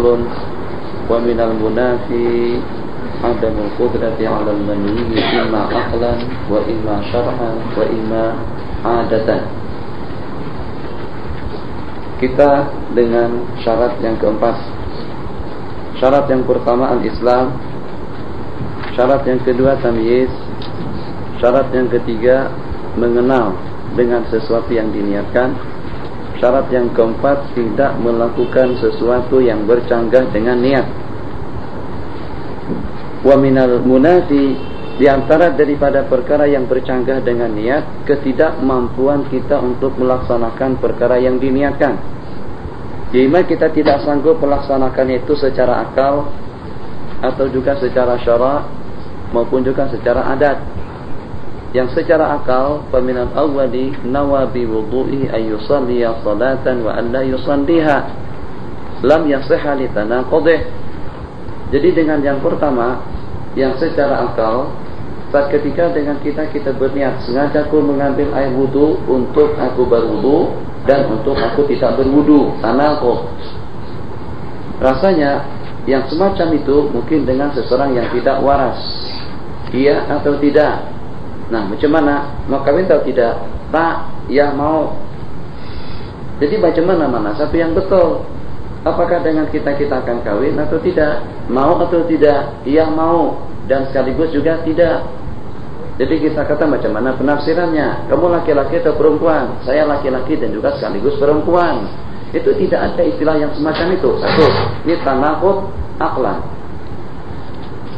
wa minal munafi adamul qudrati 'alal manhi imma aqlan wa imma syar'an wa imma 'adatan. Kita dengan syarat yang keempat. Syarat yang pertama al-Islam, syarat yang kedua tamyiz, syarat yang ketiga mengenal dengan sesuatu yang diniatkan, syarat yang keempat tidak melakukan sesuatu yang bercanggah dengan niat. Wa minal munafi, di antara daripada perkara yang bercanggah dengan niat, ketidakmampuan kita untuk melaksanakan perkara yang diniatkan. Jika kita tidak sanggup melaksanakan itu secara akal atau juga secara syara' maupun juga secara adat. Yang secara akal, faminal awwali nawa bi wudu'i ay yusalliya salatan wa an la yusalliha lam yasihha li tanaqudih. Jadi dengan yang pertama, yang secara akal, saat ketika dengan kita berniat, sengaja aku mengambil air wudu untuk aku berwudu dan untuk aku tidak berwudu, tanaqud. Rasanya yang semacam itu mungkin dengan seseorang yang tidak waras, iya atau tidak. Nah, macam mana? Mau kawin atau tidak? Tak, ya mau. Jadi macam mana satu yang betul? Apakah dengan kita akan kawin atau tidak? Mau atau tidak? Iya mau. Dan sekaligus juga tidak. Jadi kita kata macam mana penafsirannya? Kamu laki-laki atau perempuan? Saya laki-laki dan juga sekaligus perempuan. Itu tidak ada istilah yang semacam itu. Satu, ini tanaqud aqlan.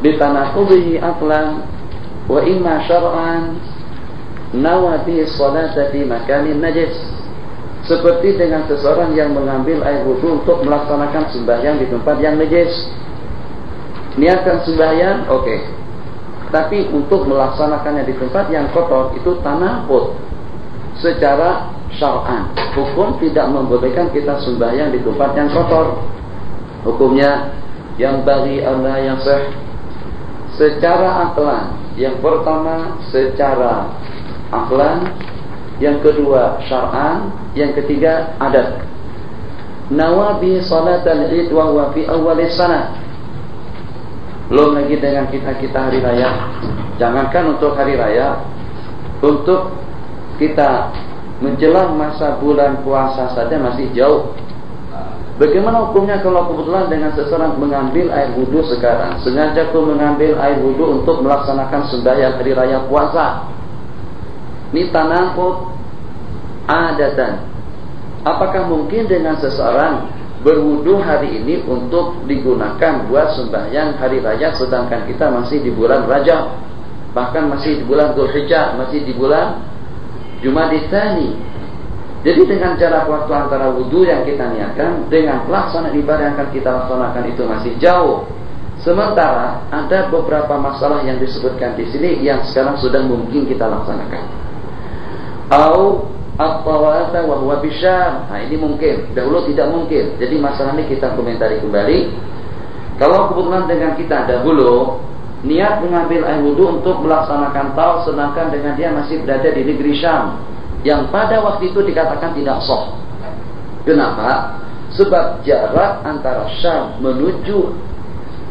Bitanaqudihi aqlan wa imma syar'an nawa bihi sholata fi makanin najis. Seperti dengan seseorang yang mengambil air wudu untuk melaksanakan sembahyang di tempat yang najis. Niatkan sembahyang, oke. Tapi untuk melaksanakannya di tempat yang kotor itu tanaqud secara syar'an. Hukum tidak membolehkan kita sembahyang di tempat yang kotor. Hukumnya yang bagi Allah yang sah secara aklan. Yang pertama secara aklan, yang kedua syar'an, yang ketiga adat. Nawabi salatal id wa huwa fi awwalis sanah. Belum lagi dengan kita hari raya. Jangankan untuk hari raya, untuk kita menjelang masa bulan puasa saja masih jauh. Bagaimana hukumnya kalau kebetulan dengan seseorang mengambil air wudu sekarang, sengaja aku mengambil air wudu untuk melaksanakan sembahyang hari raya puasa? Ini tanaqud adatan. Apakah mungkin dengan seseorang berwudu hari ini untuk digunakan buat sembahyang hari raya sedangkan kita masih di bulan Rajab, bahkan masih di bulan Dzulhijjah, masih di bulan Jumadil Tsani? Jadi dengan jarak waktu antara wudu yang kita niatkan dengan pelaksanaan ibadah yang akan kita laksanakan itu masih jauh. Sementara ada beberapa masalah yang disebutkan di sini yang sekarang sudah mungkin kita laksanakan. Au at-tawata wa huwa bisyam. Nah, ini mungkin, dahulu tidak mungkin. Jadi masalah ini kita komentari kembali. Kalau kebetulan dengan kita dahulu niat mengambil air wudu untuk melaksanakan taw, sedangkan dengan dia masih berada di negeri Syam, yang pada waktu itu dikatakan tidak sah. Kenapa? Sebab jarak antara Syam menuju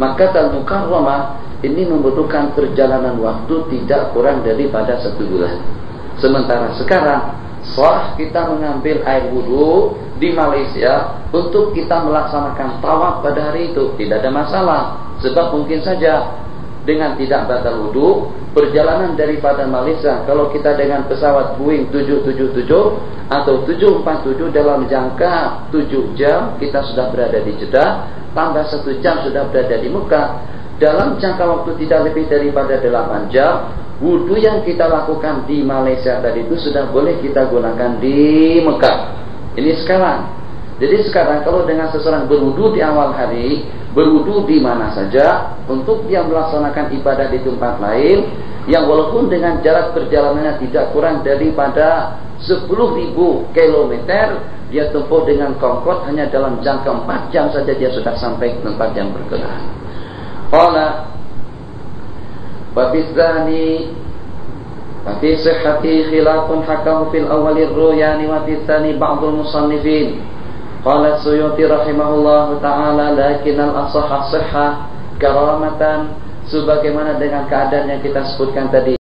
Makkah Mukarramah ini membutuhkan perjalanan waktu tidak kurang daripada 1 bulan. Sementara sekarang sah kita mengambil air wudu di Malaysia untuk kita melaksanakan tawaf pada hari itu, tidak ada masalah. Sebab mungkin saja dengan tidak batal wudu, perjalanan daripada Malaysia kalau kita dengan pesawat Boeing 777 atau 747 dalam jangka 7 jam kita sudah berada di Jeddah, tambah 1 jam sudah berada di Mekah. Dalam jangka waktu tidak lebih daripada 8 jam, wudu yang kita lakukan di Malaysia tadi itu sudah boleh kita gunakan di Mekah. Ini sekarang. Jadi sekarang kalau dengan seseorang berwudu di awal hari, berwudu di mana saja, untuk dia melaksanakan ibadah di tempat lain, yang walaupun dengan jarak perjalanannya tidak kurang daripada 10.000 kilometer, dia tempuh dengan komfort hanya dalam jangka 4 jam saja dia sudah sampai ke tempat yang berkenaan. Qala Babizani Fi sihhati khilafun hakahu fil awwalir ruyani wa fi tsani ba'dul musannifin. Qala Suyuti rahimahullahu ta'ala, lakinnal asahha sihhah karamatan, sebagaimana dengan keadaan yang kita sebutkan tadi.